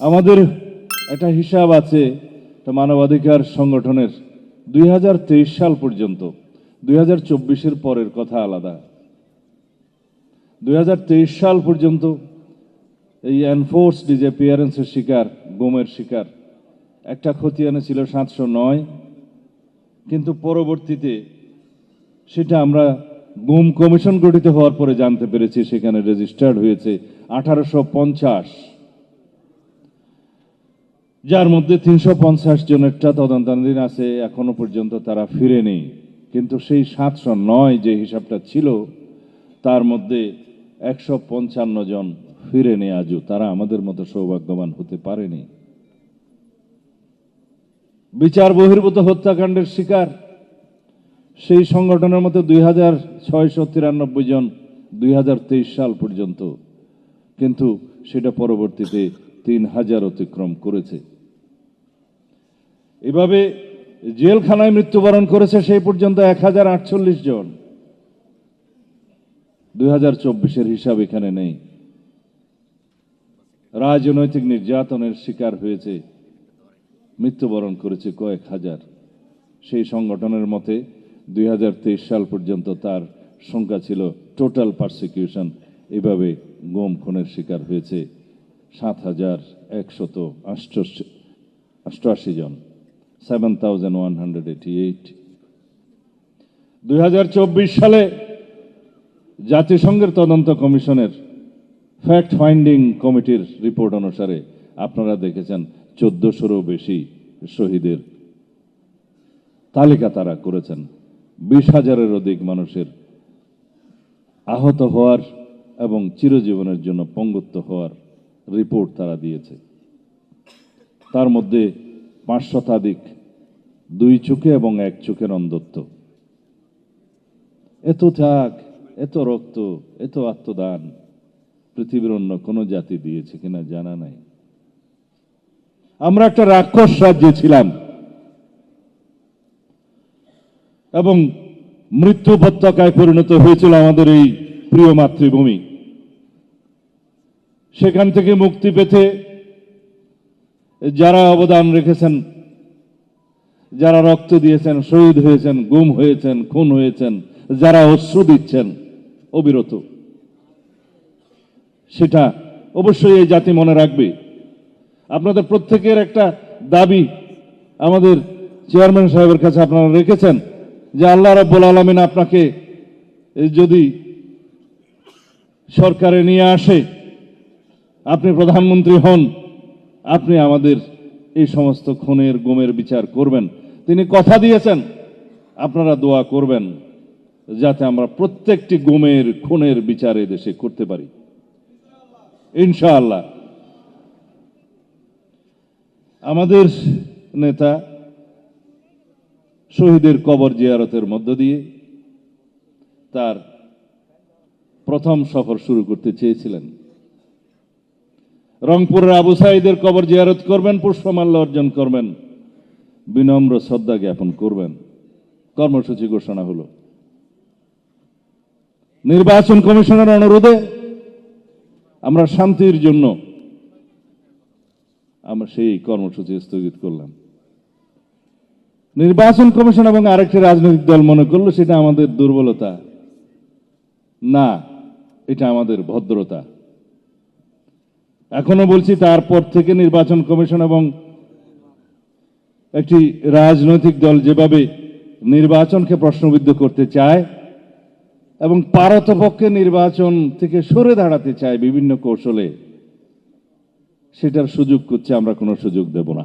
আমাদের একটা হিসাব আছে মানবাধিকার সংগঠনের 2023 সাল পর্যন্ত, 2024-এর পরের কথা আলাদা। 2023 সাল পর্যন্ত এই এনফোর্স ডিসঅ্যাপিয়ারেন্সের শিকার, গুমের শিকার একটা খতিয়ানে ছিল 709, কিন্তু পরবর্তীতে সেটা আমরা গুম কমিশন গঠিত হওয়ার পরে জানতে পেরেছি সেখানে রেজিস্টার্ড হয়েছে 1850, যার মধ্যে 350 জনেরটা তদন্তাধীন আছে, এখনো পর্যন্ত তারা ফিরেনি। কিন্তু সেই 709 যে হিসাবটা ছিল তার মধ্যে 155 জন ফিরেনি আজও, তারা আমাদের মতো সৌভাগ্যবান হতে পারেনি। বিচার বহির্ভূত হত্যাকাণ্ডের শিকার সেই সংগঠনের মধ্যে 2693 জন 2023 সাল পর্যন্ত, কিন্তু সেটা পরবর্তীতে 3000 অতিক্রম করেছে। এভাবে জেলখানায় মৃত্যুবরণ করেছে সেই পর্যন্ত 1048 জন। 2024-এর হিসাব এখানে নেই। রাজনৈতিক নির্যাতনের শিকার হয়েছে, মৃত্যুবরণ করেছে কয়েক হাজার। সেই সংগঠনের মতে 2023 সাল পর্যন্ত তার সংখ্যা ছিল টোটাল পারসিকিউশন, এভাবে গুম খুনের শিকার হয়েছে 7188 জন, 7188। 2024 সালে জাতিসংঘের তদন্ত কমিশনের ফ্যাক্ট ফাইন্ডিং কমিটির রিপোর্ট অনুসারে আপনারা দেখেছেন 1400-এরও বেশি শহীদের তালিকা তারা করেছেন। 20,000-এর অধিক মানুষের আহত হওয়ার এবং চিরজীবনের জন্য পঙ্গুত্ব হওয়ার রিপোর্ট তারা দিয়েছে। তার মধ্যে 5 শতাধিক 2 চোখে এবং 1 চোখের অন্ধত্ব। এত ত্যাগ, এত রক্ত, এত আত্মদান পৃথিবীর অন্য কোনো জাতি দিয়েছে কিনা জানা নাই। আমরা একটা রাক্ষস রাজ্যে ছিলাম এবং মৃত্যু উপত্যকায় পরিণত হয়েছিল আমাদের এই প্রিয় মাতৃভূমি। সেখান থেকে মুক্তি পেতে যারা অবদান রেখেছেন, যারা রক্ত দিয়েছেন, শহীদ হয়েছেন, গুম হয়েছেন, খুন হয়েছেন, যারা অশ্রু দিচ্ছেন অবিরত, সেটা অবশ্যই এই জাতি মনে রাখবে। আপনাদের প্রত্যেকের একটা দাবি আমাদের চেয়ারম্যান সাহেবের কাছে আপনারা রেখেছেন যে আল্লাহ রাব্বুল আলামিন আপনাকে যদি সরকারে নিয়ে আসে, আপনি প্রধানমন্ত্রী হন, আপনি আমাদের এই সমস্ত খুনের গুমের বিচার করবেন। তিনি কথা দিয়েছেন, আপনারা দোয়া করবেন যাতে আমরা প্রত্যেকটি গুমের খুনের বিচার এই দেশে করতে পারি ইনশাআল্লাহ। আমাদের নেতা শহীদের কবর জিয়ারতের মধ্য দিয়ে তার প্রথম সফর শুরু করতে চেয়েছিলেন। রংপুরের আবু সাঈদের কবর জিয়ারত করবেন, পুষ্পমাল্য অর্জন করবেন, বিনম্র শ্রদ্ধা জ্ঞাপন করবেন। কর্মসূচি ঘোষণা হলো। নির্বাচন কমিশনের অনুরোধে আমরা শান্তির জন্য আমরা সেই কর্মসূচি স্থগিত করলাম। নির্বাচন কমিশন এবং আরেকটি রাজনৈতিক দল মনে করলো সেটা আমাদের দুর্বলতা না, এটা আমাদের ভদ্রতা। এখনো বলছি, তারপর থেকে নির্বাচন কমিশন এবং একটি রাজনৈতিক দল যেভাবে নির্বাচনকে প্রশ্নবিদ্ধ করতে চায় এবং পারতপক্ষে নির্বাচন থেকে সরে দাঁড়াতে চায় বিভিন্ন কৌশলে, সেটার সুযোগ করছে, আমরা কোনো সুযোগ দেব না।